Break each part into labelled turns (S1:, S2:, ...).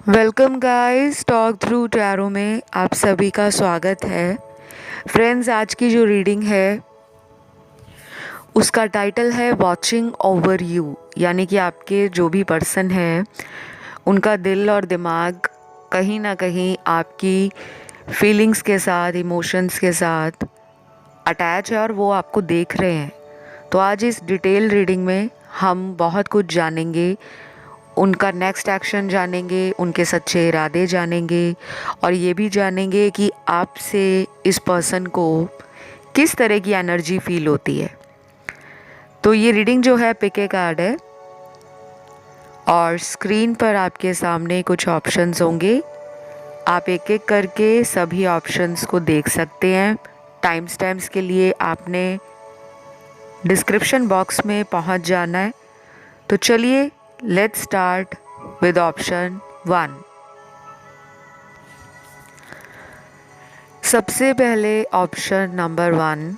S1: Welcome guys, talk through tarot में आप सभी का स्वागत है। फ्रेंड्स, आज की जो रीडिंग है उसका टाइटल है वॉचिंग ओवर यू, यानी कि आपके जो भी पर्सन है उनका दिल और दिमाग कहीं ना कहीं आपकी फीलिंग्स के साथ, इमोशंस के साथ अटैच है और वो आपको देख रहे हैं। तो आज इस डिटेल रीडिंग में हम बहुत कुछ जानेंगे, उनका नेक्स्ट एक्शन जानेंगे, उनके सच्चे इरादे जानेंगे और ये भी जानेंगे कि आपसे इस पर्सन को किस तरह की एनर्जी फील होती है। तो ये रीडिंग जो है पिक ए कार्ड है और स्क्रीन पर आपके सामने कुछ ऑप्शंस होंगे। आप एक एक करके सभी ऑप्शंस को देख सकते हैं। टाइम स्टैम्प्स के लिए आपने डिस्क्रिप्शन बॉक्स में पहुंच जाना है। तो चलिए लेट्स स्टार्ट विद ऑप्शन 1। सबसे पहले ऑप्शन नंबर 1,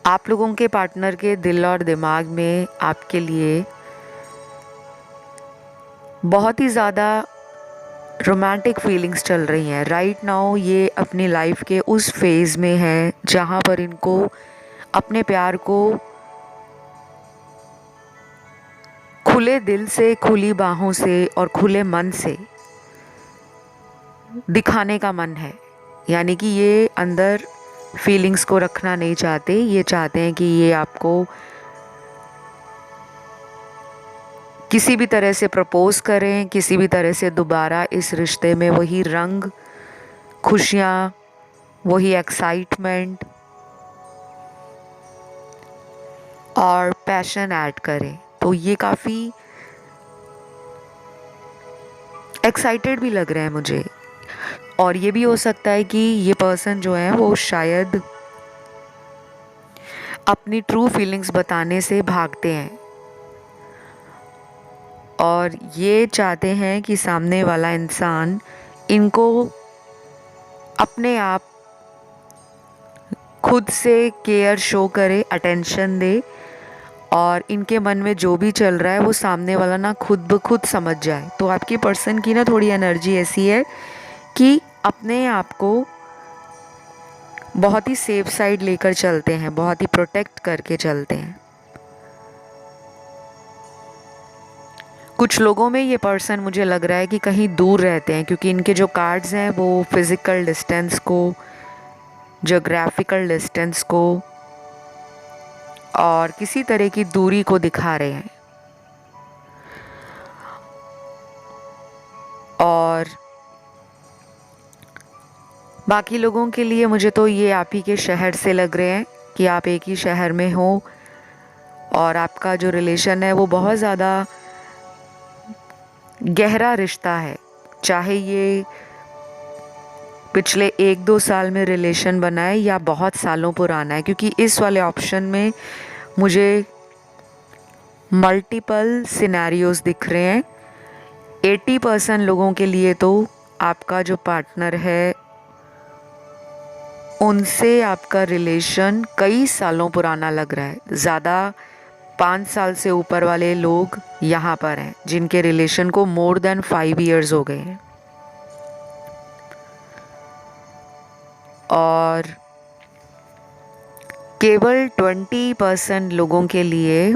S1: आप लोगों के पार्टनर के दिल और दिमाग में आपके लिए बहुत ही ज़्यादा रोमांटिक फीलिंग्स चल रही हैं। राइट नाउ ये अपनी लाइफ के उस फेज़ में है जहाँ पर इनको अपने प्यार को खुले दिल से, खुली बाहों से और खुले मन से दिखाने का मन है। यानी कि ये अंदर फीलिंग्स को रखना नहीं चाहते, ये चाहते हैं कि ये आपको किसी भी तरह से प्रपोज करें, किसी भी तरह से दोबारा इस रिश्ते में वही रंग, खुशियाँ, वही एक्साइटमेंट और पैशन ऐड करें। तो ये काफ़ी एक्साइटेड भी लग रहे हैं मुझे। और ये भी हो सकता है कि ये पर्सन जो है वो शायद अपनी ट्रू फीलिंग्स बताने से भागते हैं और ये चाहते हैं कि सामने वाला इंसान इनको अपने आप खुद से केयर शो करे, अटेंशन दे और इनके मन में जो भी चल रहा है वो सामने वाला ना खुद ब खुद समझ जाए। तो आपकी पर्सन की ना थोड़ी एनर्जी ऐसी है कि अपने आप को बहुत ही सेफ साइड लेकर चलते हैं, बहुत ही प्रोटेक्ट करके चलते हैं। कुछ लोगों में ये पर्सन मुझे लग रहा है कि कहीं दूर रहते हैं, क्योंकि इनके जो कार्ड्स हैं वो फिज़िकल डिस्टेंस को, ज्योग्राफिकल डिस्टेंस को और किसी तरह की दूरी को दिखा रहे हैं। और बाकी लोगों के लिए मुझे तो ये आप ही के शहर से लग रहे हैं कि आप एक ही शहर में हो और आपका जो रिलेशन है वो बहुत ज़्यादा गहरा रिश्ता है। चाहे ये पिछले 1-2 साल में रिलेशन बना है या बहुत सालों पुराना है, क्योंकि इस वाले ऑप्शन में मुझे मल्टीपल सिनेरियोज दिख रहे हैं। 80% लोगों के लिए तो आपका जो पार्टनर है उनसे आपका रिलेशन कई सालों पुराना लग रहा है। ज़्यादा 5 साल से ऊपर वाले लोग यहाँ पर हैं जिनके रिलेशन को मोर देन 5 इयर्स हो गए हैं। और केवल 20% लोगों के लिए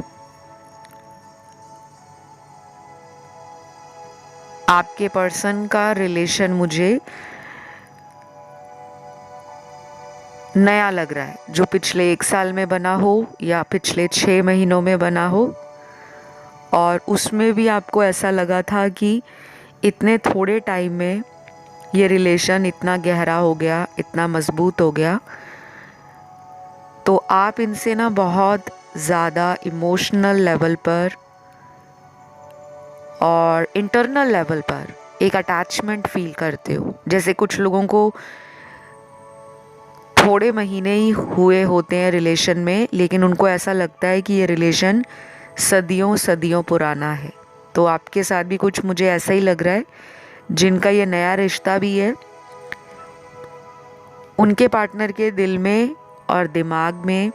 S1: आपके पर्सन का रिलेशन मुझे नया लग रहा है, जो पिछले 1 साल में बना हो या पिछले 6 महीनों में बना हो। और उसमें भी आपको ऐसा लगा था कि इतने थोड़े टाइम में ये रिलेशन इतना गहरा हो गया, इतना मज़बूत हो गया। तो आप इनसे ना बहुत ज़्यादा इमोशनल लेवल पर और इंटरनल लेवल पर एक अटैचमेंट फील करते हो। जैसे कुछ लोगों को थोड़े महीने ही हुए होते हैं रिलेशन में, लेकिन उनको ऐसा लगता है कि ये रिलेशन सदियों सदियों पुराना है। तो आपके साथ भी कुछ मुझे ऐसा ही लग रहा है। जिनका ये नया रिश्ता भी है, उनके पार्टनर के दिल में और दिमाग में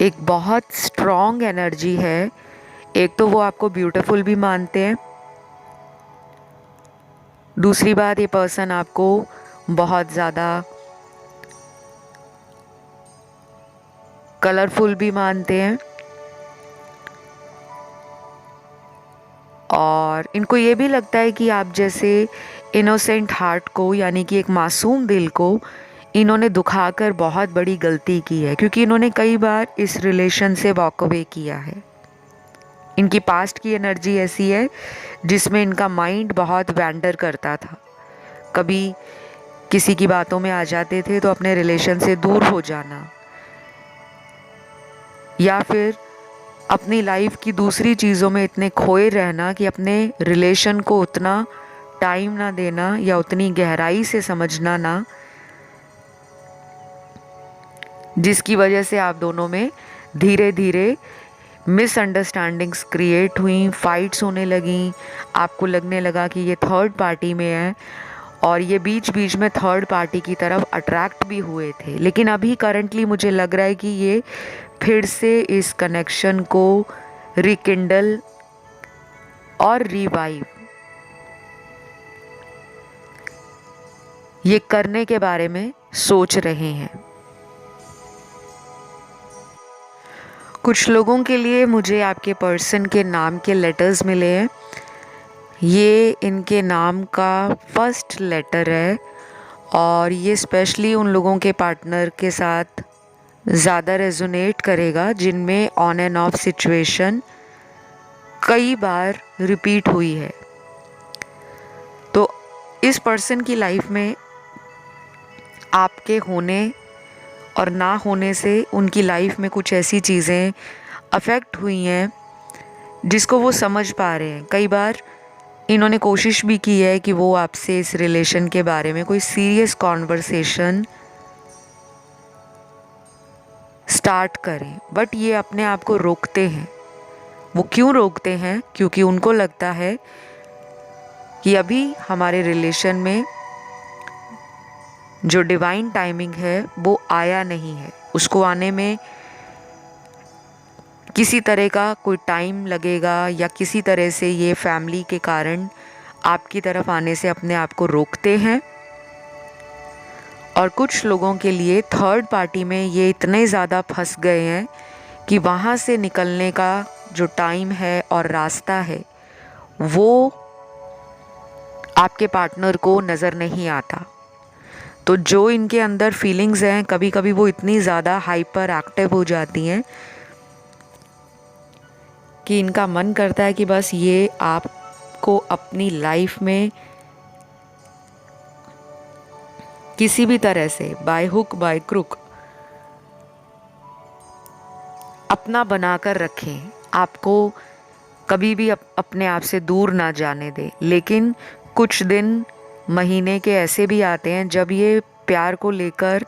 S1: एक बहुत स्ट्रॉन्ग एनर्जी है, एक तो वो आपको ब्यूटीफुल भी मानते हैं, दूसरी बात ये पर्सन आपको बहुत ज़्यादा कलरफुल भी मानते हैं, और इनको ये भी लगता है कि आप जैसे इनोसेंट हार्ट को, यानी कि एक मासूम दिल को इन्होंने दुखाकर बहुत बड़ी गलती की है, क्योंकि इन्होंने कई बार इस रिलेशन से वॉक अवे किया है। इनकी पास्ट की एनर्जी ऐसी है जिसमें इनका माइंड बहुत वैंडर करता था। कभी किसी की बातों में आ जाते थे तो अपने रिलेशन से दूर हो जाना, या फिर अपनी लाइफ की दूसरी चीज़ों में इतने खोए रहना कि अपने रिलेशन को उतना टाइम ना देना या उतनी गहराई से समझना ना, जिसकी वजह से आप दोनों में धीरे धीरे मिसअंडरस्टैंडिंग्स क्रिएट हुई, फाइट्स होने लगी। आपको लगने लगा कि ये थर्ड पार्टी में है, और ये बीच बीच में थर्ड पार्टी की तरफ अट्रैक्ट भी हुए थे। लेकिन अभी करंटली मुझे लग रहा है कि ये फिर से इस कनेक्शन को रिकिंडल और रिवाइव ये करने के बारे में सोच रहे हैं। कुछ लोगों के लिए मुझे आपके पर्सन के नाम के लेटर्स मिले हैं। ये इनके नाम का फर्स्ट लेटर है, और ये स्पेशली उन लोगों के पार्टनर के साथ ज़्यादा रेजोनेट करेगा जिनमें ऑन एंड ऑफ सिचुएशन कई बार रिपीट हुई है। तो इस पर्सन की लाइफ में आपके होने और ना होने से उनकी लाइफ में कुछ ऐसी चीज़ें अफेक्ट हुई हैं जिसको वो समझ पा रहे हैं। कई बार इन्होंने कोशिश भी की है कि वो आपसे इस रिलेशन के बारे में कोई सीरियस कॉन्वर्सेशन स्टार्ट करें, बट ये अपने आप को रोकते हैं। वो क्यों रोकते हैं? क्योंकि उनको लगता है कि अभी हमारे रिलेशन में जो डिवाइन टाइमिंग है वो आया नहीं है, उसको आने में किसी तरह का कोई टाइम लगेगा, या किसी तरह से ये फैमिली के कारण आपकी तरफ आने से अपने आप को रोकते हैं। और कुछ लोगों के लिए थर्ड पार्टी में ये इतने ज़्यादा फंस गए हैं कि वहाँ से निकलने का जो टाइम है और रास्ता है वो आपके पार्टनर को नज़र नहीं आता। तो जो इनके अंदर फीलिंग्स हैं, कभी कभी वो इतनी ज़्यादा हाइपर एक्टिव हो जाती हैं कि इनका मन करता है कि बस ये आपको अपनी लाइफ में किसी भी तरह से बाय हुक बाय क्रुक अपना बनाकर रखें, आपको कभी भी अपने आप से दूर ना जाने दें। लेकिन कुछ दिन महीने के ऐसे भी आते हैं जब ये प्यार को लेकर,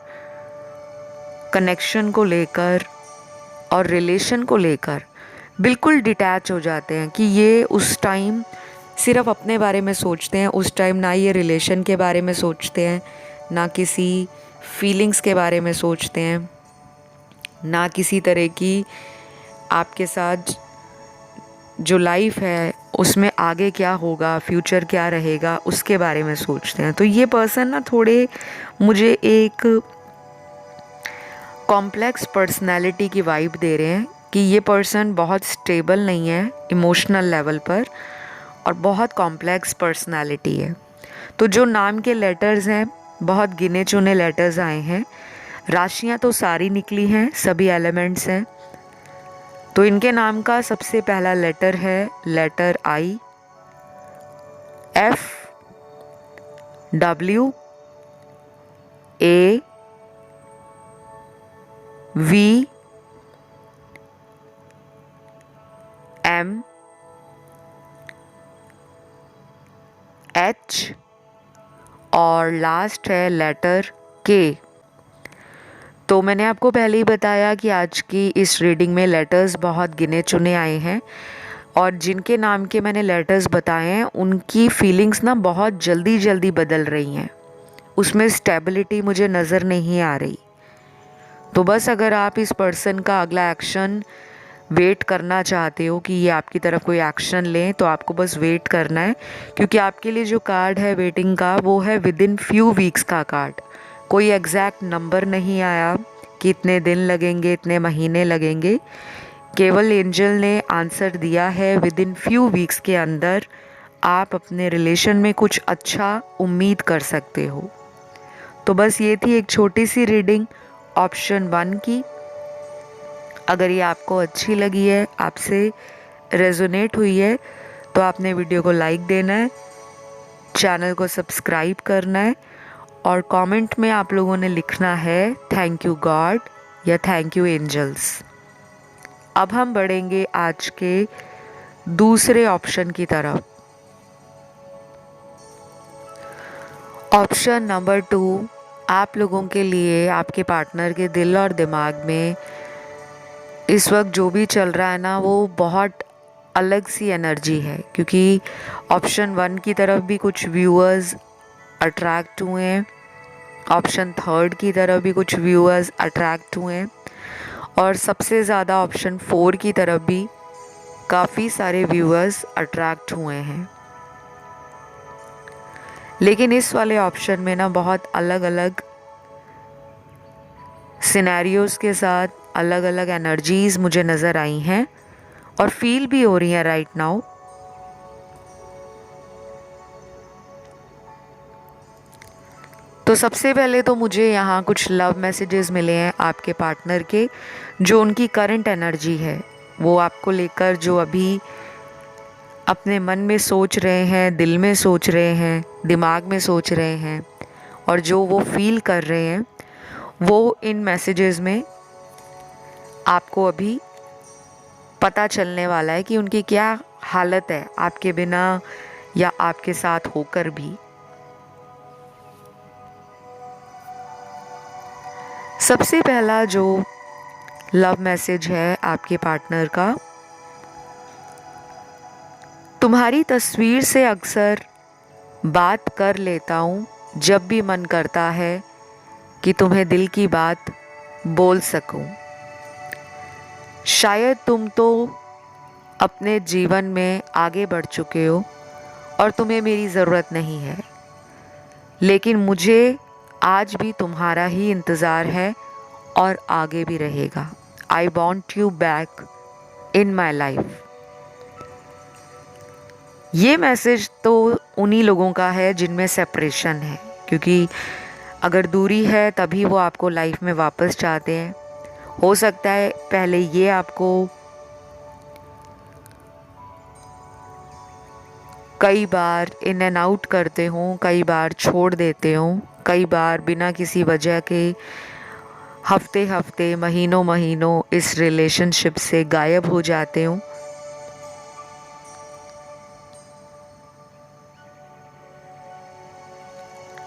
S1: कनेक्शन को लेकर और रिलेशन को लेकर बिल्कुल डिटैच हो जाते हैं कि ये उस टाइम सिर्फ अपने बारे में सोचते हैं। उस टाइम ना ये रिलेशन के बारे में सोचते हैं, ना किसी फीलिंग्स के बारे में सोचते हैं, ना किसी तरह की आपके साथ जो लाइफ है उसमें आगे क्या होगा, फ्यूचर क्या रहेगा, उसके बारे में सोचते हैं। तो ये पर्सन ना थोड़े मुझे एक कॉम्प्लेक्स पर्सनैलिटी की वाइब दे रहे हैं कि ये पर्सन बहुत स्टेबल नहीं है इमोशनल लेवल पर, और बहुत कॉम्प्लेक्स पर्सनैलिटी है। तो जो नाम के लेटर्स हैं बहुत गिने चुने लेटर्स आए हैं, राशियाँ तो सारी निकली हैं, सभी एलिमेंट्स हैं। तो इनके नाम का सबसे पहला लेटर है letter I, F, W, A, V, M, H और लास्ट है लेटर के। तो मैंने आपको पहले ही बताया कि आज की इस रीडिंग में लेटर्स बहुत गिने चुने आए हैं, और जिनके नाम के मैंने लेटर्स बताए हैं उनकी फीलिंग्स ना बहुत जल्दी जल्दी बदल रही हैं, उसमें स्टेबिलिटी मुझे नज़र नहीं आ रही। तो बस अगर आप इस पर्सन का अगला एक्शन वेट करना चाहते हो कि ये आपकी तरफ कोई एक्शन लें, तो आपको बस वेट करना है, क्योंकि आपके लिए जो कार्ड है वेटिंग का वो है विद इन फ्यू वीक्स का कार्ड। कोई एग्जैक्ट नंबर नहीं आया कि इतने दिन लगेंगे, इतने महीने लगेंगे। केवल एंजल ने आंसर दिया है विद इन फ्यू वीक्स के अंदर आप अपने रिलेशन में कुछ अच्छा उम्मीद कर सकते हो। तो बस ये थी एक छोटी सी रीडिंग ऑप्शन 1 की। अगर ये आपको अच्छी लगी है, आपसे रेजोनेट हुई है, तो आपने वीडियो को लाइक देना है, चैनल को सब्सक्राइब करना है और कमेंट में आप लोगों ने लिखना है थैंक यू गॉड या थैंक यू एंजल्स। अब हम बढ़ेंगे आज के दूसरे ऑप्शन की तरफ। ऑप्शन नंबर 2, आप लोगों के लिए आपके पार्टनर के दिल और दिमाग में इस वक्त जो भी चल रहा है ना, वो बहुत अलग सी एनर्जी है, क्योंकि ऑप्शन 1 की तरफ भी कुछ व्यूअर्स अट्रैक्ट हुए हैं, ऑप्शन 3 की तरफ भी कुछ व्यूअर्स अट्रैक्ट हुए हैं और सबसे ज़्यादा ऑप्शन 4 की तरफ भी काफ़ी सारे व्यूअर्स अट्रैक्ट हुए हैं। लेकिन इस वाले ऑप्शन में ना बहुत अलग अलग सिनेरियोज़ के साथ अलग अलग एनर्जीज़ मुझे नज़र आई हैं और फील भी हो रही हैं राइट नाउ। तो सबसे पहले तो मुझे यहाँ कुछ लव मैसेजेस मिले हैं आपके पार्टनर के, जो उनकी करंट एनर्जी है, वो आपको लेकर जो अभी अपने मन में सोच रहे हैं, दिल में सोच रहे हैं, दिमाग में सोच रहे हैं और जो वो फील कर रहे हैं, वो इन मैसेजेस में आपको अभी पता चलने वाला है कि उनकी क्या हालत है आपके बिना या आपके साथ होकर भी। सबसे पहला जो लव मैसेज है आपके पार्टनर का, तुम्हारी तस्वीर से अक्सर बात कर लेता हूँ जब भी मन करता है कि तुम्हें दिल की बात बोल सकूं। शायद तुम तो अपने जीवन में आगे बढ़ चुके हो और तुम्हें मेरी ज़रूरत नहीं है, लेकिन मुझे आज भी तुम्हारा ही इंतज़ार है और आगे भी रहेगा। I want you back in my life. ये मैसेज तो उन्हीं लोगों का है जिनमें सेपरेशन है, क्योंकि अगर दूरी है तभी वो आपको लाइफ में वापस चाहते हैं। हो सकता है पहले ये आपको कई बार इन एंड आउट करते हों, कई बार छोड़ देते हों, कई बार बिना किसी वजह के हफ्ते हफ्ते महीनों महीनों इस रिलेशनशिप से गायब हो जाते हों।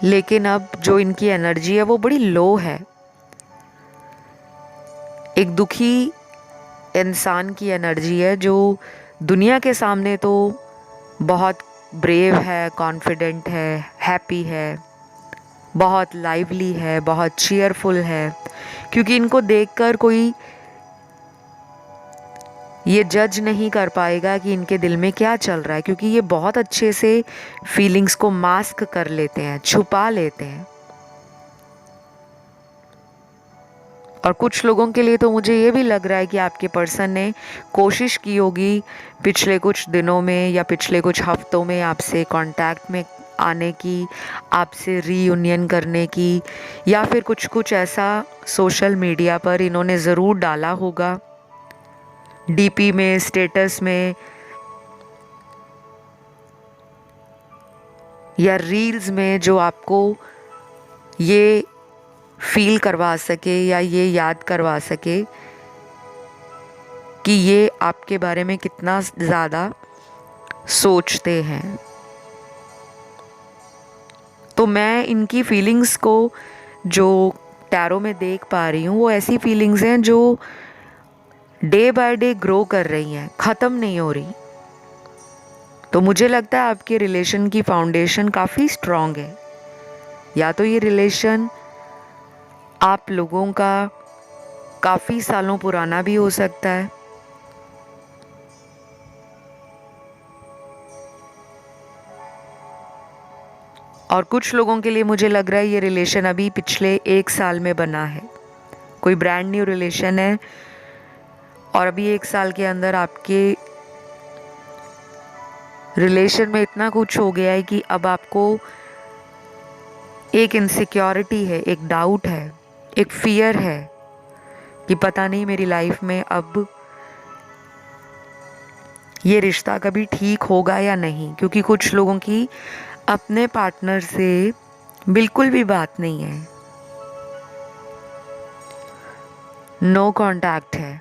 S1: लेकिन अब जो इनकी एनर्जी है वो बड़ी लो है। एक दुखी इंसान की एनर्जी है जो दुनिया के सामने तो बहुत ब्रेव है, कॉन्फिडेंट है, हैप्पी है, बहुत लाइवली है, बहुत चीयरफुल है, क्योंकि इनको देखकर कोई ये जज नहीं कर पाएगा कि इनके दिल में क्या चल रहा है, क्योंकि ये बहुत अच्छे से फीलिंग्स को मास्क कर लेते हैं, छुपा लेते हैं। और कुछ लोगों के लिए तो मुझे ये भी लग रहा है कि आपके पर्सन ने कोशिश की होगी पिछले कुछ दिनों में या पिछले कुछ हफ्तों में आपसे कांटेक्ट में आने की, आपसे रीयूनियन करने की, या फिर कुछ ऐसा सोशल मीडिया पर इन्होंने ज़रूर डाला होगा, डीपी में, स्टेटस में या रील्स में, जो आपको ये फील करवा सके या ये याद करवा सके कि ये आपके बारे में कितना ज़्यादा सोचते हैं। तो मैं इनकी फीलिंग्स को जो टैरो में देख पा रही हूँ वो ऐसी फीलिंग्स हैं जो डे बाय डे ग्रो कर रही हैं, ख़त्म नहीं हो रही। तो मुझे लगता है आपके रिलेशन की फाउंडेशन काफ़ी स्ट्रॉन्ग है। या तो ये रिलेशन आप लोगों का काफ़ी सालों पुराना भी हो सकता है, और कुछ लोगों के लिए मुझे लग रहा है ये रिलेशन अभी पिछले 1 साल में बना है, कोई ब्रांड न्यू रिलेशन है और अभी 1 साल के अंदर आपके रिलेशन में इतना कुछ हो गया है कि अब आपको एक इनसिक्योरिटी है, एक डाउट है, एक फियर है कि पता नहीं मेरी लाइफ में अब ये रिश्ता कभी ठीक होगा या नहीं, क्योंकि कुछ लोगों की अपने पार्टनर से बिल्कुल भी बात नहीं है, नो कांटेक्ट है।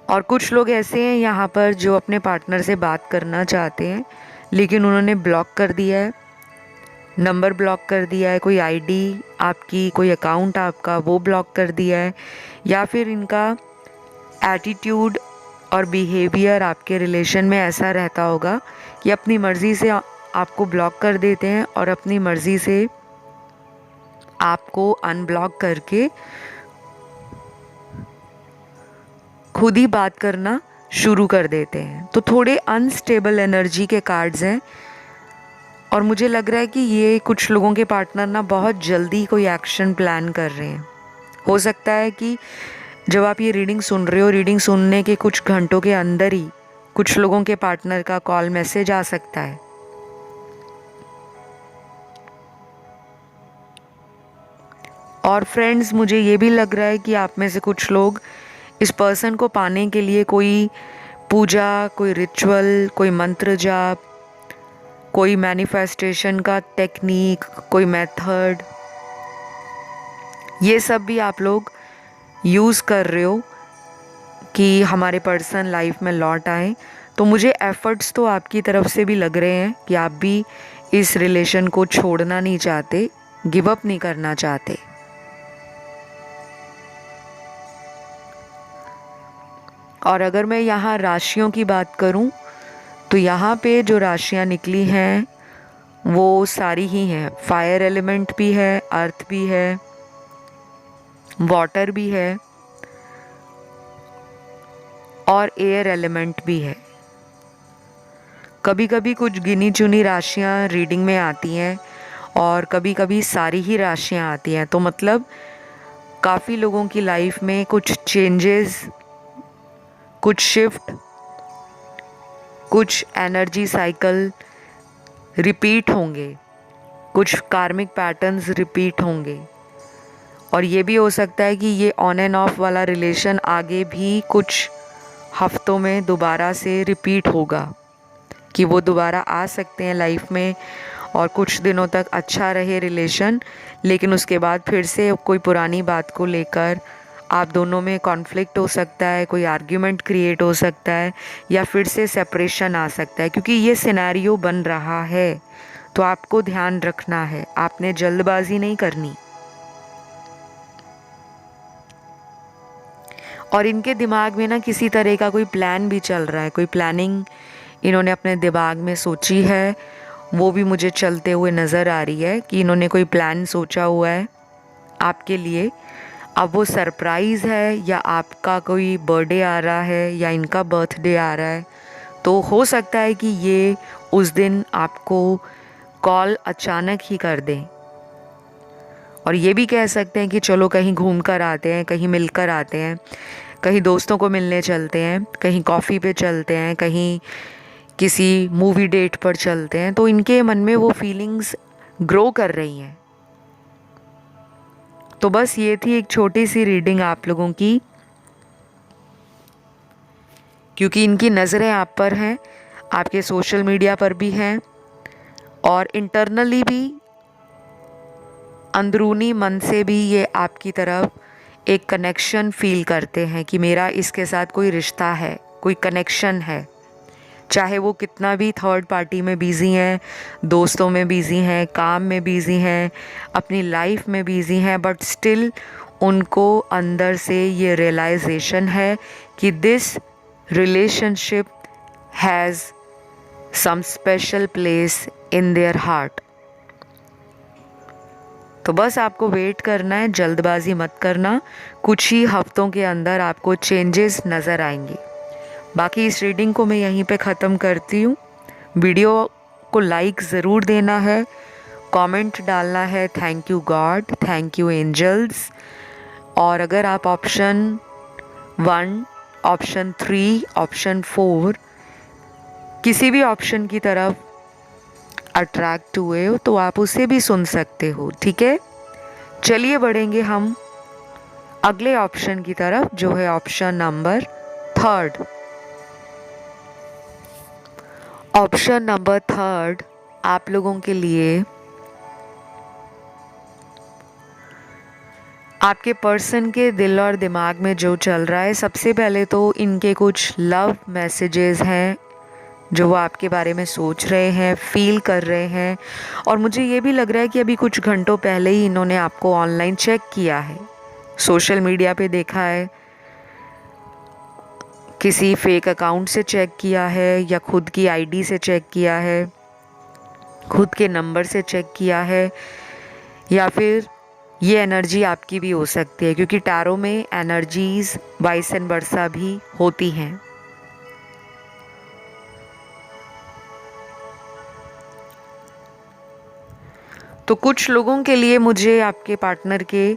S1: और कुछ लोग ऐसे हैं यहाँ पर जो अपने पार्टनर से बात करना चाहते हैं लेकिन उन्होंने ब्लॉक कर दिया है, नंबर ब्लॉक कर दिया है, कोई आईडी आपकी, कोई अकाउंट आपका वो ब्लॉक कर दिया है, या फिर इनका एटीट्यूड और बिहेवियर आपके रिलेशन में ऐसा रहता होगा कि अपनी मर्ज़ी से आपको ब्लॉक कर देते हैं और अपनी मर्ज़ी से आपको अनब्लॉक करके खुद ही बात करना शुरू कर देते हैं। तो थोड़े अनस्टेबल एनर्जी के कार्ड्स हैं और मुझे लग रहा है कि ये कुछ लोगों के पार्टनर ना बहुत जल्दी कोई एक्शन प्लान कर रहे हैं। हो सकता है कि जब आप ये रीडिंग सुन रहे हो, रीडिंग सुनने के कुछ घंटों के अंदर ही कुछ लोगों के पार्टनर का कॉल मैसेज आ सकता है। और फ्रेंड्स, मुझे ये भी लग रहा है कि आप में से कुछ लोग इस पर्सन को पाने के लिए कोई पूजा, कोई रिचुअल, कोई मंत्र जाप, कोई मैनिफेस्टेशन का टेक्निक, कोई मेथड, ये सब भी आप लोग यूज़ कर रहे हो कि हमारे पर्सन लाइफ में लौट आए। तो मुझे एफर्ट्स तो आपकी तरफ से भी लग रहे हैं कि आप भी इस रिलेशन को छोड़ना नहीं चाहते, गिव अप नहीं करना चाहते। और अगर मैं यहाँ राशियों की बात करूँ तो यहाँ पे जो राशियाँ निकली हैं वो सारी ही हैं। फायर एलिमेंट भी है, अर्थ भी है, वाटर भी है और एयर एलिमेंट भी है। कभी कभी कुछ गिनी चुनी राशियाँ रीडिंग में आती हैं और कभी कभी सारी ही राशियाँ आती हैं। तो मतलब काफ़ी लोगों की लाइफ में कुछ चेंजेस, कुछ शिफ्ट, कुछ एनर्जी साइकिल रिपीट होंगे, कुछ कार्मिक पैटर्न्स रिपीट होंगे। और ये भी हो सकता है कि ये ऑन एंड ऑफ वाला रिलेशन आगे भी कुछ हफ्तों में दोबारा से रिपीट होगा, कि वो दोबारा आ सकते हैं लाइफ में और कुछ दिनों तक अच्छा रहे रिलेशन, लेकिन उसके बाद फिर से कोई पुरानी बात को लेकर आप दोनों में कॉन्फ्लिक्ट हो सकता है, कोई आर्ग्यूमेंट क्रिएट हो सकता है या फिर से सेपरेशन आ सकता है। क्योंकि ये सिनेरियो बन रहा है तो आपको ध्यान रखना है, आपने जल्दबाजी नहीं करनी। और इनके दिमाग में ना किसी तरह का कोई प्लान भी चल रहा है, कोई प्लानिंग इन्होंने अपने दिमाग में सोची है, वो भी मुझे चलते हुए नज़र आ रही है कि इन्होंने कोई प्लान सोचा हुआ है आपके लिए। अब वो सरप्राइज़ है या आपका कोई बर्थडे आ रहा है या इनका बर्थडे आ रहा है, तो हो सकता है कि ये उस दिन आपको कॉल अचानक ही कर दें। और ये भी कह सकते हैं कि चलो कहीं घूम कर आते हैं, कहीं मिलकर आते हैं, कहीं दोस्तों को मिलने चलते हैं, कहीं कॉफ़ी पे चलते हैं, कहीं किसी मूवी डेट पर चलते हैं। तो इनके मन में वो फीलिंग्स ग्रो कर रही हैं। तो बस ये थी एक छोटी सी रीडिंग आप लोगों की, क्योंकि इनकी नज़रें आप पर हैं, आपके सोशल मीडिया पर भी हैं और इंटरनली भी, अंदरूनी मन से भी ये आपकी तरफ एक कनेक्शन फील करते हैं कि मेरा इसके साथ कोई रिश्ता है, कोई कनेक्शन है। चाहे वो कितना भी थर्ड पार्टी में बिज़ी हैं, दोस्तों में बिज़ी हैं, काम में बिज़ी हैं, अपनी लाइफ में बिज़ी हैं, बट स्टिल उनको अंदर से ये रियलाइजेशन है कि this relationship has some special place in their heart. तो बस आपको वेट करना है, जल्दबाजी मत करना, कुछ ही हफ्तों के अंदर आपको चेंजेस नज़र आएंगे। बाकी इस रीडिंग को मैं यहीं पे ख़त्म करती हूँ। वीडियो को लाइक ज़रूर देना है, कमेंट डालना है thank you God, thank you angels. और अगर आप ऑप्शन 1, ऑप्शन 3, ऑप्शन 4 किसी भी ऑप्शन की तरफ अट्रैक्ट हुए हो तो आप उसे भी सुन सकते हो, ठीक है। चलिए बढ़ेंगे हम अगले ऑप्शन की तरफ, जो है ऑप्शन नंबर 3। ऑप्शन नंबर 3 आप लोगों के लिए आपके पर्सन के दिल और दिमाग में जो चल रहा है, सबसे पहले तो इनके कुछ लव मैसेजेस हैं जो वो आपके बारे में सोच रहे हैं, फील कर रहे हैं। और मुझे ये भी लग रहा है कि अभी कुछ घंटों पहले ही इन्होंने आपको ऑनलाइन चेक किया है, सोशल मीडिया पे देखा है, किसी फेक अकाउंट से चेक किया है, या खुद की आईडी से चेक किया है, खुद के नंबर से चेक किया है, या फिर ये एनर्जी आपकी भी हो सकती है, क्योंकि टैरो में एनर्जीज वाइस एंड वर्सा भी होती हैं। तो कुछ लोगों के लिए मुझे आपके पार्टनर के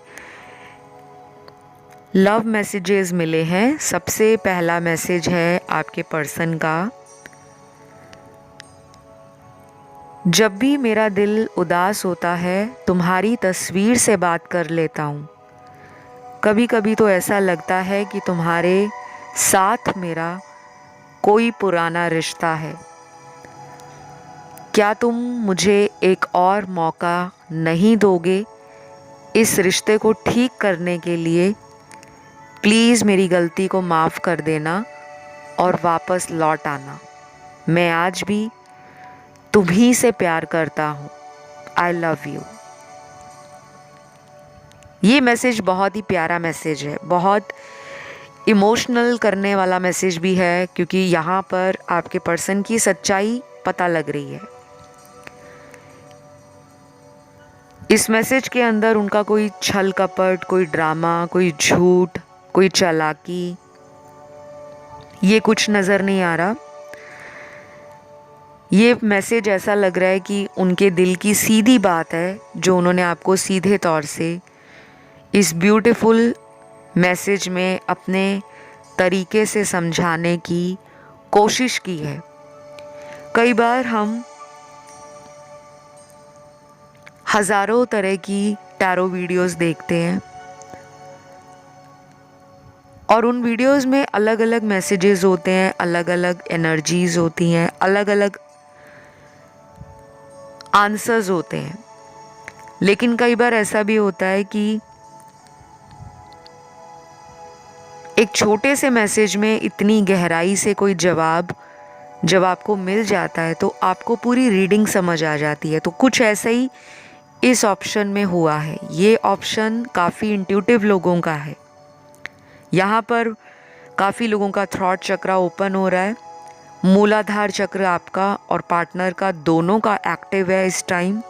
S1: लव मैसेजेस मिले हैं। सबसे पहला मैसेज है आपके पर्सन का, जब भी मेरा दिल उदास होता है तुम्हारी तस्वीर से बात कर लेता हूँ। कभी कभी तो ऐसा लगता है कि तुम्हारे साथ मेरा कोई पुराना रिश्ता है। क्या तुम मुझे एक और मौका नहीं दोगे इस रिश्ते को ठीक करने के लिए? प्लीज़ मेरी गलती को माफ़ कर देना और वापस लौट आना। मैं आज भी तुम्ही से प्यार करता हूँ। I love you. ये मैसेज बहुत ही प्यारा मैसेज है, बहुत इमोशनल करने वाला मैसेज भी है, क्योंकि यहाँ पर आपके पर्सन की सच्चाई पता लग रही है। इस मैसेज के अंदर उनका कोई छल कपट, कोई ड्रामा, कोई झूठ, कोई चालाकी, ये कुछ नज़र नहीं आ रहा। ये मैसेज ऐसा लग रहा है कि उनके दिल की सीधी बात है जो उन्होंने आपको सीधे तौर से इस ब्यूटीफुल मैसेज में अपने तरीके से समझाने की कोशिश की है। कई बार हम हज़ारों तरह की टैरो वीडियोस देखते हैं और उन वीडियोस में अलग अलग मैसेजेस होते हैं, अलग अलग एनर्जीज होती हैं, अलग अलग आंसर्स होते हैं। लेकिन कई बार ऐसा भी होता है कि एक छोटे से मैसेज में इतनी गहराई से कोई जवाब जब आपको मिल जाता है तो आपको पूरी रीडिंग समझ आ जाती है। तो कुछ ऐसा ही इस ऑप्शन में हुआ है। ये ऑप्शन काफ़ी इंट्यूटिव लोगों का है। यहाँ पर काफ़ी लोगों का थ्रॉट चक्र ओपन हो रहा है। मूलाधार चक्र आपका और पार्टनर का दोनों का एक्टिव है इस टाइम।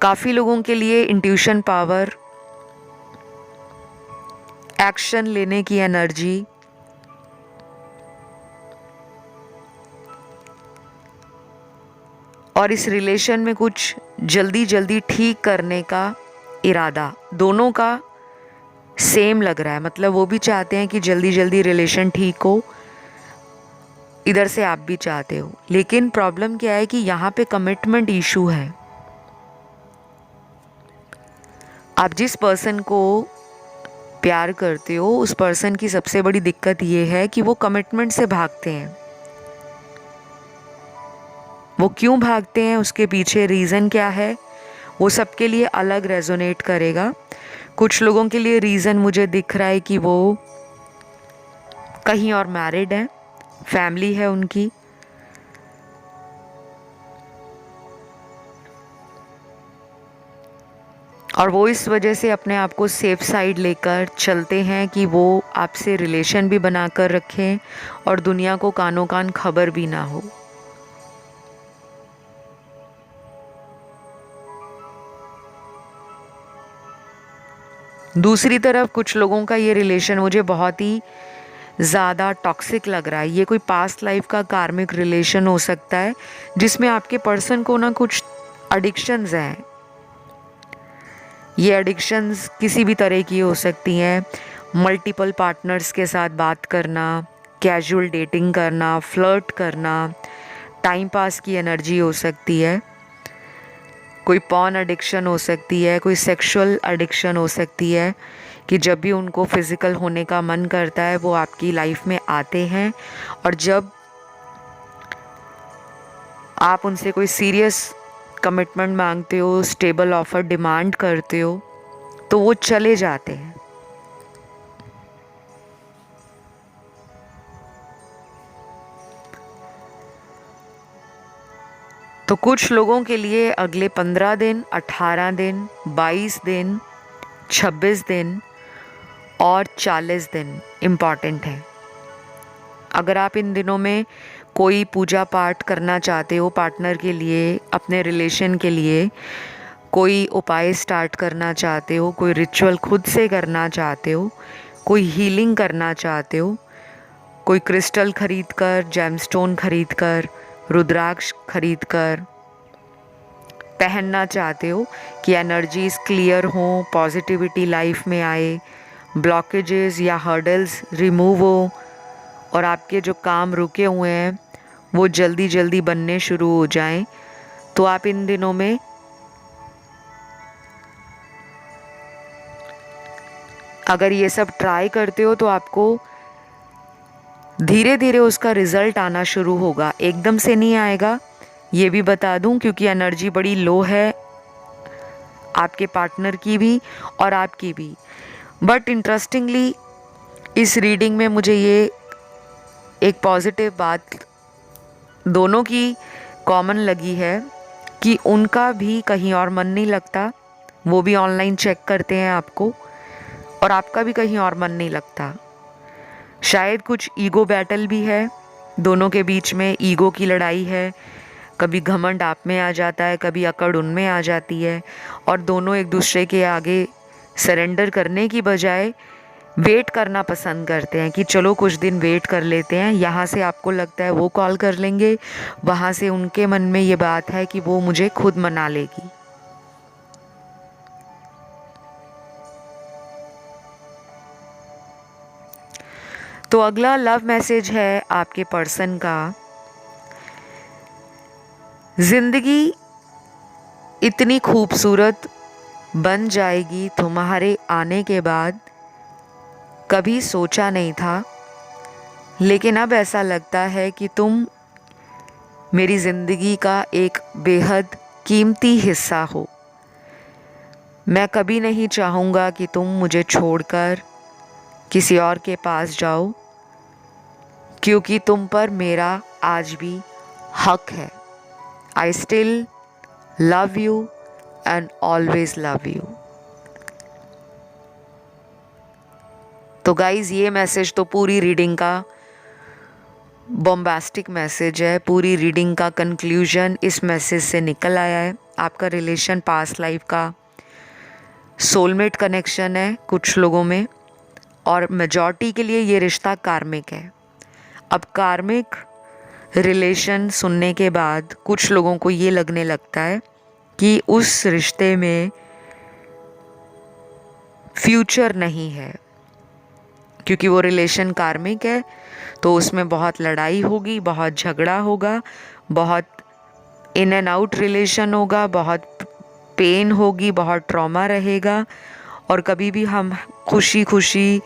S1: काफ़ी लोगों के लिए इंट्यूशन पावर, एक्शन लेने की एनर्जी, और इस रिलेशन में कुछ जल्दी जल्दी ठीक करने का इरादा दोनों का सेम लग रहा है। मतलब वो भी चाहते हैं कि जल्दी जल्दी रिलेशन ठीक हो, इधर से आप भी चाहते हो। लेकिन प्रॉब्लम क्या है कि यहाँ पे कमिटमेंट इशू है। आप जिस पर्सन को प्यार करते हो उस पर्सन की सबसे बड़ी दिक्कत ये है कि वो कमिटमेंट से भागते हैं। वो क्यों भागते हैं, उसके पीछे रीज़न क्या है, वो सबके लिए अलग रेजोनेट करेगा। कुछ लोगों के लिए रीज़न मुझे दिख रहा है कि वो कहीं और मैरिड हैं, फैमिली है उनकी। और वो इस वजह से अपने आप को सेफ साइड लेकर चलते हैं कि वो आपसे रिलेशन भी बना कर रखें और दुनिया को कानों कान खबर भी ना हो। दूसरी तरफ कुछ लोगों का ये रिलेशन मुझे बहुत ही ज़्यादा टॉक्सिक लग रहा है। ये कोई पास्ट लाइफ का कार्मिक रिलेशन हो सकता है जिसमें आपके पर्सन को ना कुछ एडिक्शंस हैं। ये एडिक्शंस किसी भी तरह की हो सकती हैं। मल्टीपल पार्टनर्स के साथ बात करना, कैजुअल डेटिंग करना, फ्लर्ट करना, टाइम पास की एनर्जी हो सकती है। कोई पॉर्न एडिक्शन हो सकती है, कोई सेक्सुअल एडिक्शन हो सकती है कि जब भी उनको फिज़िकल होने का मन करता है वो आपकी लाइफ में आते हैं, और जब आप उनसे कोई सीरियस कमिटमेंट मांगते हो, स्टेबल ऑफर डिमांड करते हो, तो वो चले जाते हैं। तो कुछ लोगों के लिए अगले 15 दिन, 18 दिन, 22 दिन, 26 दिन और 40 दिन इम्पॉर्टेंट है। अगर आप इन दिनों में कोई पूजा पाठ करना चाहते हो पार्टनर के लिए, अपने रिलेशन के लिए, कोई उपाय स्टार्ट करना चाहते हो, कोई रिचुअल खुद से करना चाहते हो, कोई हीलिंग करना चाहते हो, कोई क्रिस्टल खरीद कर, जेमस्टोन खरीद कर, रुद्राक्ष खरीद कर पहनना चाहते हो कि एनर्जीज क्लियर हों, पॉजिटिविटी लाइफ में आए, ब्लॉकेजेस या हर्डल्स रिमूव हो और आपके जो काम रुके हुए हैं वो जल्दी जल्दी बनने शुरू हो जाएं, तो आप इन दिनों में अगर ये सब ट्राई करते हो तो आपको धीरे धीरे उसका रिज़ल्ट आना शुरू होगा। एकदम से नहीं आएगा, ये भी बता दूं, क्योंकि एनर्जी बड़ी लो है आपके पार्टनर की भी और आपकी भी। बट इंटरेस्टिंगली इस रीडिंग में मुझे ये एक पॉजिटिव बात दोनों की कॉमन लगी है कि उनका भी कहीं और मन नहीं लगता, वो भी ऑनलाइन चेक करते हैं आपको, और आपका भी कहीं और मन नहीं लगता। शायद कुछ ईगो बैटल भी है, दोनों के बीच में ईगो की लड़ाई है। कभी घमंड आप में आ जाता है, कभी अकड़ उनमें आ जाती है, और दोनों एक दूसरे के आगे सरेंडर करने की बजाय वेट करना पसंद करते हैं कि चलो कुछ दिन वेट कर लेते हैं। यहाँ से आपको लगता है वो कॉल कर लेंगे, वहाँ से उनके मन में ये बात है कि वो मुझे खुद मना लेगी। तो अगला लव मैसेज है आपके पर्सन का। जिंदगी इतनी खूबसूरत बन जाएगी तुम्हारे आने के बाद, कभी सोचा नहीं था, लेकिन अब ऐसा लगता है कि तुम मेरी ज़िंदगी का एक बेहद कीमती हिस्सा हो। मैं कभी नहीं चाहूँगा कि तुम मुझे छोड़कर किसी और के पास जाओ, क्योंकि तुम पर मेरा आज भी हक है। I still love you and always love you. तो गाइज़, ये मैसेज तो पूरी रीडिंग का बॉम्बास्टिक मैसेज है। पूरी रीडिंग का कंक्लूजन इस मैसेज से निकल आया है। आपका रिलेशन पास्ट लाइफ का सोलमेट कनेक्शन है कुछ लोगों में, और मेजॉरिटी के लिए ये रिश्ता कार्मिक है। अब कार्मिक रिलेशन सुनने के बाद कुछ लोगों को ये लगने लगता है कि उस रिश्ते में फ्यूचर नहीं है, क्योंकि वो रिलेशन कार्मिक है, तो उसमें बहुत लड़ाई होगी, बहुत झगड़ा होगा, बहुत इन एंड आउट रिलेशन होगा, बहुत पेन होगी, बहुत ट्रॉमा रहेगा, और कभी भी हम खुशी खुशी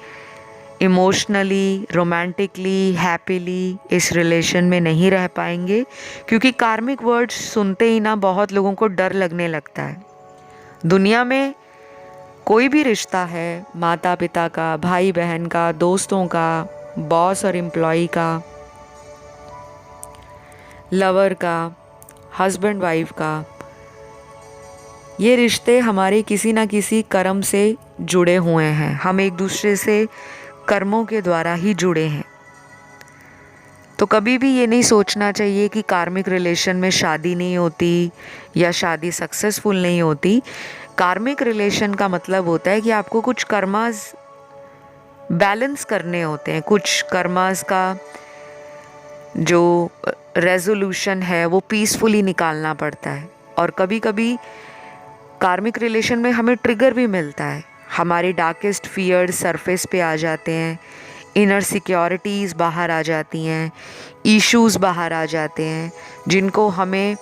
S1: इमोशनली, रोमांटिकली, हैप्पीली इस रिलेशन में नहीं रह पाएंगे, क्योंकि कार्मिक वर्ड्स सुनते ही ना बहुत लोगों को डर लगने लगता है। दुनिया में कोई भी रिश्ता है, माता पिता का, भाई बहन का, दोस्तों का, बॉस और एम्प्लॉय का, लवर का, हस्बैंड वाइफ का, ये रिश्ते हमारे किसी ना किसी कर्म से जुड़े हुए हैं। हम एक दूसरे से कर्मों के द्वारा ही जुड़े हैं। तो कभी भी ये नहीं सोचना चाहिए कि कार्मिक रिलेशन में शादी नहीं होती या शादी सक्सेसफुल नहीं होती। कार्मिक रिलेशन का मतलब होता है कि आपको कुछ कर्मास बैलेंस करने होते हैं, कुछ कर्मास का जो रेजोल्यूशन है वो पीसफुली निकालना पड़ता है। और कभी कभी कार्मिक रिलेशन में हमें ट्रिगर भी मिलता है, हमारे डार्केस्ट फियर्स सरफेस पे आ जाते हैं, इनर सिक्योरिटीज़ बाहर आ जाती हैं, इश्यूज़ बाहर आ जाते हैं जिनको हमें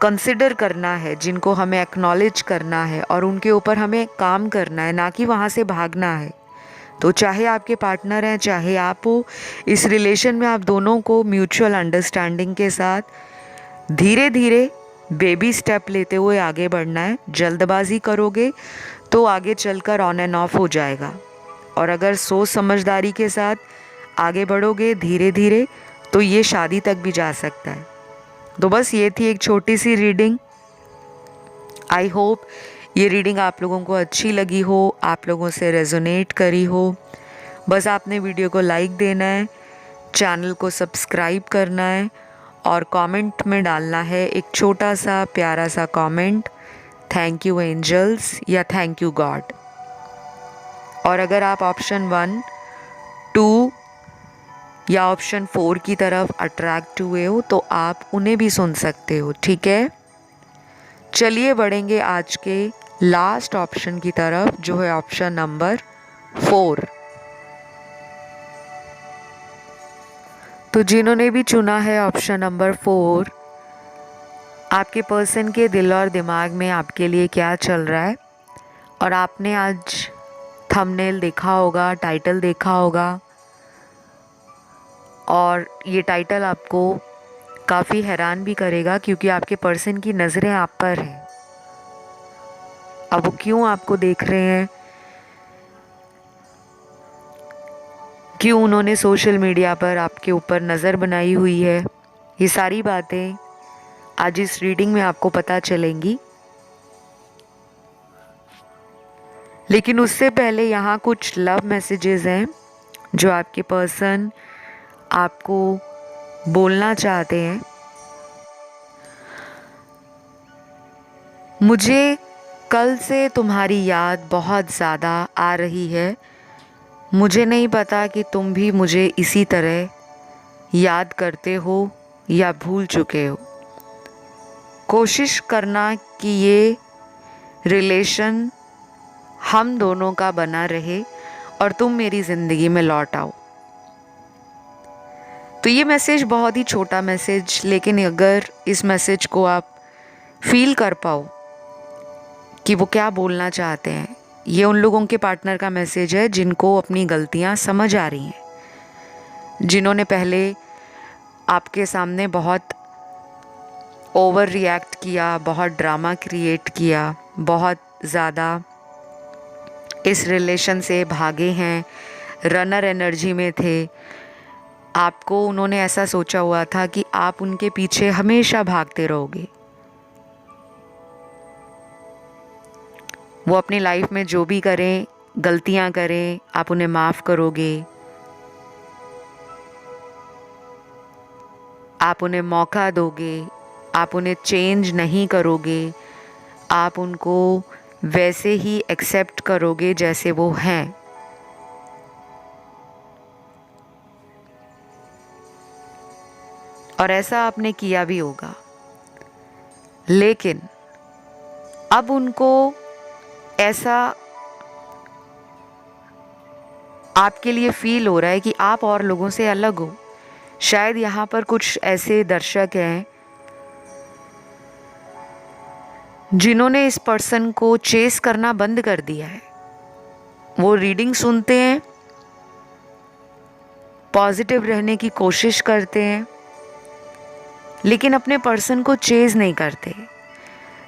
S1: कंसिडर करना है, जिनको हमें एक्नॉलेज करना है और उनके ऊपर हमें काम करना है, ना कि वहाँ से भागना है। तो चाहे आपके पार्टनर हैं, चाहे आप हो, इस रिलेशन में आप दोनों को म्यूचुअल अंडरस्टैंडिंग के साथ धीरे धीरे बेबी स्टेप लेते हुए आगे बढ़ना है। जल्दबाजी करोगे तो आगे चलकर ऑन एंड ऑफ हो जाएगा, और अगर सोच समझदारी के साथ आगे बढ़ोगे धीरे धीरे तो ये शादी तक भी जा सकता है। तो बस ये थी एक छोटी सी रीडिंग। आई होप ये रीडिंग आप लोगों को अच्छी लगी हो, आप लोगों से रेजोनेट करी हो। बस आपने वीडियो को लाइक देना है, चैनल को सब्सक्राइब करना है और कमेंट में डालना है एक छोटा सा प्यारा सा कमेंट, थैंक यू एंजल्स या थैंक यू गॉड। और अगर आप ऑप्शन 1, 2 या ऑप्शन 4 की तरफ अट्रैक्ट हुए हो तो आप उन्हें भी सुन सकते हो, ठीक है। चलिए बढ़ेंगे आज के लास्ट ऑप्शन की तरफ, जो है ऑप्शन नंबर 4। तो जिन्होंने भी चुना है ऑप्शन नंबर 4, आपके पर्सन के दिल और दिमाग में आपके लिए क्या चल रहा है, और आपने आज थंबनेल देखा होगा, टाइटल देखा होगा, और ये टाइटल आपको काफ़ी हैरान भी करेगा क्योंकि आपके पर्सन की नज़रें आप पर हैं। अब वो क्यों आपको देख रहे हैं, क्यों उन्होंने सोशल मीडिया पर आपके ऊपर नज़र बनाई हुई है, ये सारी बातें आज इस रीडिंग में आपको पता चलेंगी। लेकिन उससे पहले यहाँ कुछ लव मैसेजेस हैं जो आपके पर्सन आपको बोलना चाहते हैं। मुझे कल से तुम्हारी याद बहुत ज़्यादा आ रही है। मुझे नहीं पता कि तुम भी मुझे इसी तरह याद करते हो या भूल चुके हो। कोशिश करना कि ये रिलेशन हम दोनों का बना रहे और तुम मेरी ज़िंदगी में लौट आओ। तो ये मैसेज बहुत ही छोटा मैसेज, लेकिन अगर इस मैसेज को आप फील कर पाओ कि वो क्या बोलना चाहते हैं, ये उन लोगों के पार्टनर का मैसेज है जिनको अपनी गलतियां समझ आ रही हैं, जिन्होंने पहले आपके सामने बहुत ओवर रिएक्ट किया, बहुत ड्रामा क्रिएट किया, बहुत ज़्यादा इस रिलेशन से भागे हैं, रनर एनर्जी में थे। आपको उन्होंने ऐसा सोचा हुआ था कि आप उनके पीछे हमेशा भागते रहोगे। वो अपनी लाइफ में जो भी करें, गलतियां करें, आप उन्हें माफ़ करोगे, आप उन्हें मौका दोगे, आप उन्हें चेंज नहीं करोगे, आप उनको वैसे ही एक्सेप्ट करोगे जैसे वो हैं। और ऐसा आपने किया भी होगा। लेकिन अब उनको ऐसा आपके लिए फील हो रहा है कि आप और लोगों से अलग हो। शायद यहाँ पर कुछ ऐसे दर्शक हैं जिन्होंने इस पर्सन को चेस करना बंद कर दिया है। वो रीडिंग सुनते हैं, पॉजिटिव रहने की कोशिश करते हैं, लेकिन अपने पर्सन को चेज नहीं करते।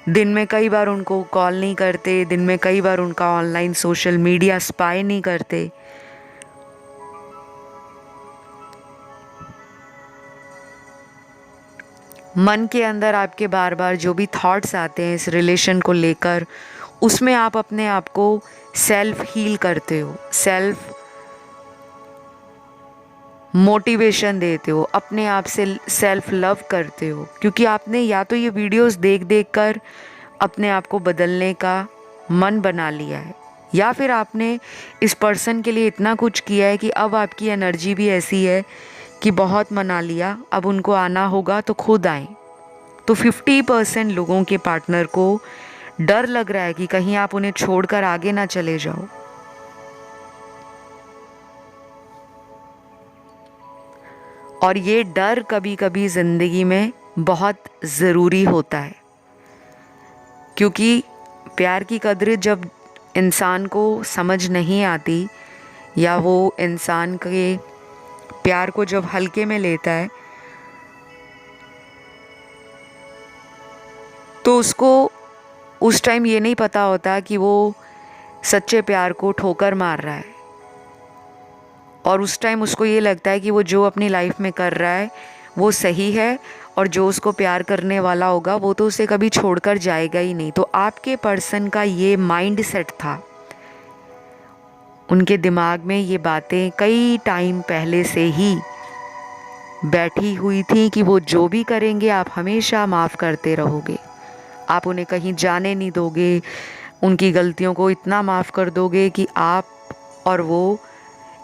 S1: दिन में कई बार उनको कॉल नहीं करते, दिन में कई बार उनका ऑनलाइन सोशल मीडिया स्पाई नहीं करते। मन के अंदर आपके बार बार जो भी थॉट्स आते हैं इस रिलेशन को लेकर, उसमें आप अपने आप को सेल्फ हील करते हो, सेल्फ मोटिवेशन देते हो, अपने आप से सेल्फ लव करते हो, क्योंकि आपने या तो ये वीडियोस देख देख कर अपने आप को बदलने का मन बना लिया है, या फिर आपने इस पर्सन के लिए इतना कुछ किया है कि अब आपकी एनर्जी भी ऐसी है कि बहुत मना लिया, अब उनको आना होगा तो खुद आए। तो 50% लोगों के पार्टनर को डर लग रहा है कि कहीं आप उन्हें छोड़कर आगे ना चले जाओ। और ये डर कभी कभी ज़िंदगी में बहुत ज़रूरी होता है, क्योंकि प्यार की कदर जब इंसान को समझ नहीं आती, या वो इंसान के प्यार को जब हल्के में लेता है, तो उसको उस टाइम ये नहीं पता होता कि वो सच्चे प्यार को ठोकर मार रहा है। और उस टाइम उसको ये लगता है कि वो जो अपनी लाइफ में कर रहा है वो सही है, और जो उसको प्यार करने वाला होगा वो तो उसे कभी छोड़कर जाएगा ही नहीं। तो आपके पर्सन का ये माइंड सेट था, उनके दिमाग में ये बातें कई टाइम पहले से ही बैठी हुई थी कि वो जो भी करेंगे आप हमेशा माफ़ करते रहोगे, आप उन्हें कहीं जाने नहीं दोगे, उनकी गलतियों को इतना माफ़ कर दोगे कि आप और वो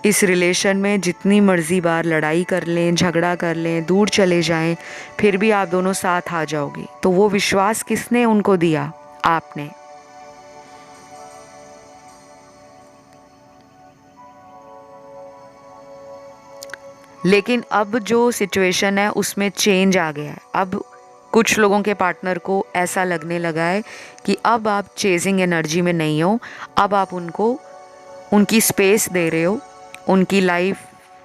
S1: इस रिलेशन में जितनी मर्ज़ी बार लड़ाई कर लें, झगड़ा कर लें, दूर चले जाएं, फिर भी आप दोनों साथ आ जाओगे। तो वो विश्वास किसने उनको दिया? आपने। लेकिन अब जो सिचुएशन है उसमें चेंज आ गया है। अब कुछ लोगों के पार्टनर को ऐसा लगने लगा है कि अब आप चेजिंग एनर्जी में नहीं हो, अब आप उनको उनकी स्पेस दे रहे हो, उनकी लाइफ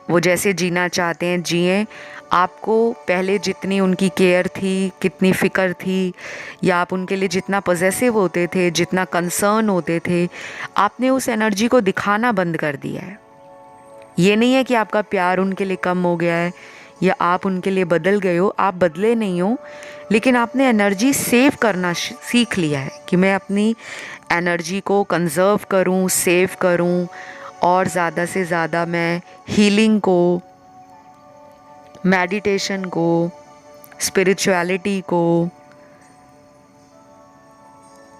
S1: वो जैसे जीना चाहते हैं जिए। आपको पहले जितनी उनकी केयर थी, कितनी फ़िक्र थी, या आप उनके लिए जितना पॉजेसिव होते थे, जितना कंसर्न होते थे, आपने उस एनर्जी को दिखाना बंद कर दिया है। ये नहीं है कि आपका प्यार उनके लिए कम हो गया है या आप उनके लिए बदल गए हो, आप बदले नहीं हो, लेकिन आपने एनर्जी सेव करना सीख लिया है कि मैं अपनी एनर्जी को कंजर्व करूं, सेव करूं, और ज़्यादा से ज़्यादा मैं हीलिंग को, मेडिटेशन को, स्पिरिचुअलिटी को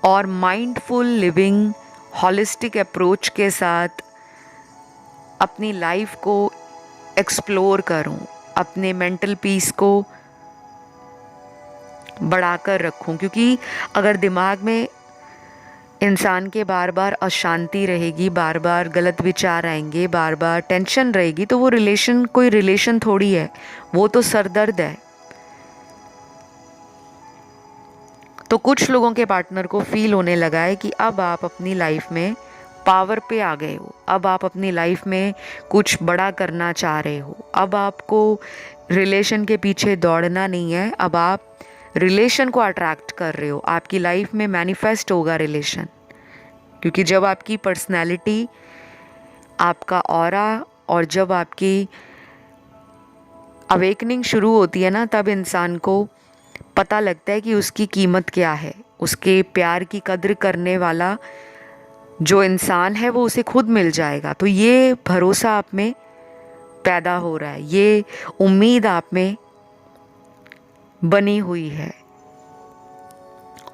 S1: और माइंडफुल लिविंग, हॉलिस्टिक अप्रोच के साथ अपनी लाइफ को एक्सप्लोर करूं, अपने मेंटल पीस को बढ़ाकर रखूं। क्योंकि अगर दिमाग में इंसान के बार बार अशांति रहेगी, बार बार गलत विचार आएंगे, बार बार टेंशन रहेगी, तो वो रिलेशन कोई रिलेशन थोड़ी है, वो तो सरदर्द है। तो कुछ लोगों के पार्टनर को फील होने लगा है कि अब आप अपनी लाइफ में पावर पे आ गए हो, अब आप अपनी लाइफ में कुछ बड़ा करना चाह रहे हो, अब आपको रिलेशन के पीछे दौड़ना नहीं है, अब आप रिलेशन को अट्रैक्ट कर रहे हो, आपकी लाइफ में मैनिफेस्ट होगा रिलेशन। क्योंकि जब आपकी पर्सनैलिटी, आपका ऑरा और जब आपकी अवेकनिंग शुरू होती है ना, तब इंसान को पता लगता है कि उसकी कीमत क्या है। उसके प्यार की कद्र करने वाला जो इंसान है वो उसे खुद मिल जाएगा। तो ये भरोसा आप में पैदा हो रहा है, ये उम्मीद आप में बनी हुई है।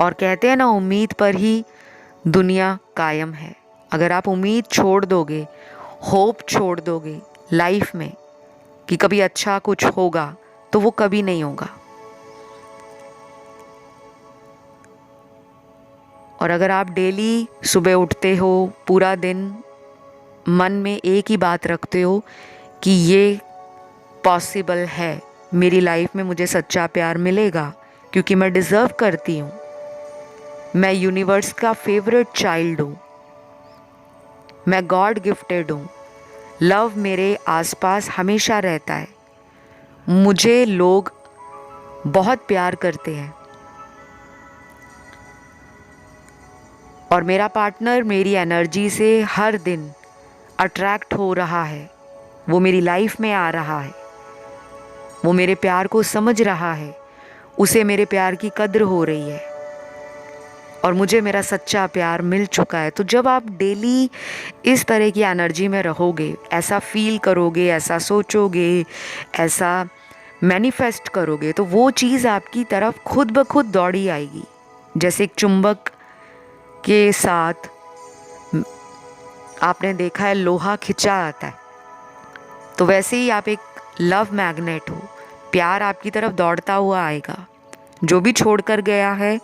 S1: और कहते हैं ना, उम्मीद पर ही दुनिया कायम है। अगर आप उम्मीद छोड़ दोगे, होप छोड़ दोगे लाइफ में कि कभी अच्छा कुछ होगा, तो वो कभी नहीं होगा। और अगर आप डेली सुबह उठते हो, पूरा दिन मन में एक ही बात रखते हो कि ये पॉसिबल है, मेरी लाइफ में मुझे सच्चा प्यार मिलेगा क्योंकि मैं डिज़र्व करती हूँ, मैं यूनिवर्स का फेवरेट चाइल्ड हूँ, मैं गॉड गिफ्टेड हूँ, लव मेरे आसपास हमेशा रहता है, मुझे लोग बहुत प्यार करते हैं और मेरा पार्टनर मेरी एनर्जी से हर दिन अट्रैक्ट हो रहा है, वो मेरी लाइफ में आ रहा है, वो मेरे प्यार को समझ रहा है, उसे मेरे प्यार की कद्र हो रही है और मुझे मेरा सच्चा प्यार मिल चुका है। तो जब आप डेली इस तरह की एनर्जी में रहोगे, ऐसा फील करोगे, ऐसा सोचोगे, ऐसा मैनिफेस्ट करोगे, तो वो चीज़ आपकी तरफ खुद ब खुद दौड़ी आएगी। जैसे एक चुंबक के साथ आपने देखा है लोहा खिंचा आता है, तो वैसे ही आप एक लव मैग्नेट हो, प्यार आपकी तरफ दौड़ता हुआ आएगा। जो भी छोड़ कर गया है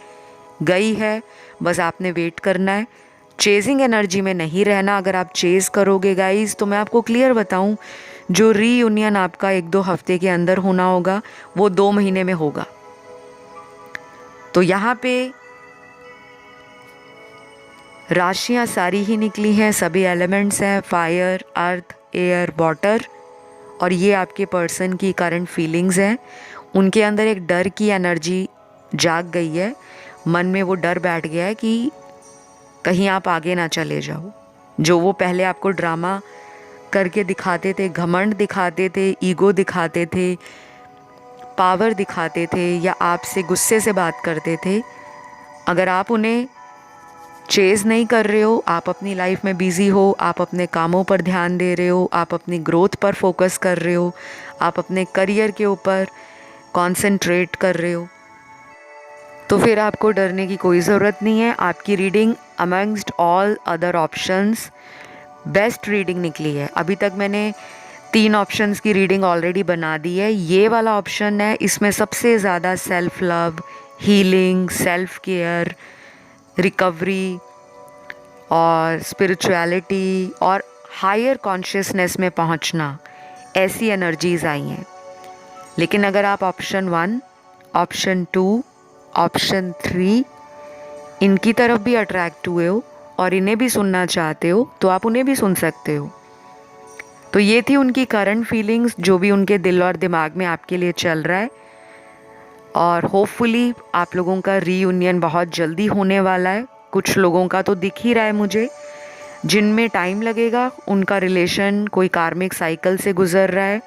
S1: गई है, बस आपने वेट करना है, चेजिंग एनर्जी में नहीं रहना। अगर आप चेज़ करोगे गाइस, तो मैं आपको क्लियर बताऊं, जो रीयूनियन आपका 1-2 हफ्ते के अंदर होना होगा वो 2 महीने में होगा। तो यहाँ पे राशियाँ सारी ही निकली हैं, सभी एलिमेंट्स हैं, फायर, अर्थ, एयर, वाटर, और ये आपके पर्सन की करंट फीलिंग्स हैं। उनके अंदर एक डर की एनर्जी जाग गई है, मन में वो डर बैठ गया है कि कहीं आप आगे ना चले जाओ। जो वो पहले आपको ड्रामा करके दिखाते थे, घमंड दिखाते थे, ईगो दिखाते थे, पावर दिखाते थे, या आपसे गुस्से से बात करते थे, अगर आप उन्हें चेज़ नहीं कर रहे हो, आप अपनी लाइफ में बिज़ी हो, आप अपने कामों पर ध्यान दे रहे हो, आप अपनी ग्रोथ पर फोकस कर रहे हो, आप अपने करियर के ऊपर कॉन्सेंट्रेट कर रहे हो, तो फिर आपको डरने की कोई ज़रूरत नहीं है। आपकी reading amongst all other options best reading निकली है। अभी तक मैंने 3 ऑप्शंस की रीडिंग ऑलरेडी बना दी है। ये वाला ऑप्शन है, इसमें सबसे ज़्यादा self love, healing, self care, recovery और स्पिरिचुअलिटी और हायर कॉन्शियसनेस में पहुंचना, ऐसी एनर्जीज़ आई हैं। लेकिन अगर आप ऑप्शन 1, ऑप्शन 2, ऑप्शन 3 इनकी तरफ भी अट्रैक्ट हुए हो और इन्हें भी सुनना चाहते हो, तो आप उन्हें भी सुन सकते हो। तो ये थी उनकी करंट फीलिंग्स, जो भी उनके दिल और दिमाग में आपके लिए चल रहा है। और होपफुली आप लोगों का रीयूनियन बहुत जल्दी होने वाला है। कुछ लोगों का तो दिख ही रहा है मुझे, जिनमें टाइम लगेगा, उनका रिलेशन कोई कार्मिक साइकिल से गुजर रहा है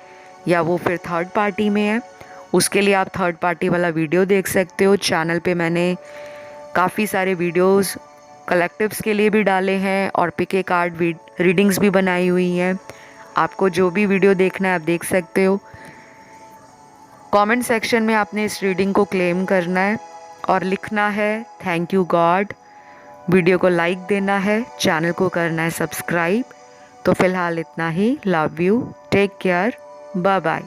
S1: या वो फिर थर्ड पार्टी में है। उसके लिए आप थर्ड पार्टी वाला वीडियो देख सकते हो। चैनल पे मैंने काफ़ी सारे वीडियोस कलेक्टिव्स के लिए भी डाले हैं और पिके कार्ड रीडिंग्स भी बनाई हुई हैं। आपको जो भी वीडियो देखना है आप देख सकते हो। कमेंट सेक्शन में आपने इस रीडिंग को क्लेम करना है और लिखना है थैंक यू गॉड। वीडियो को लाइक देना है, चैनल को करना है सब्सक्राइब। तो फिलहाल इतना ही। Love you, take care, bye bye.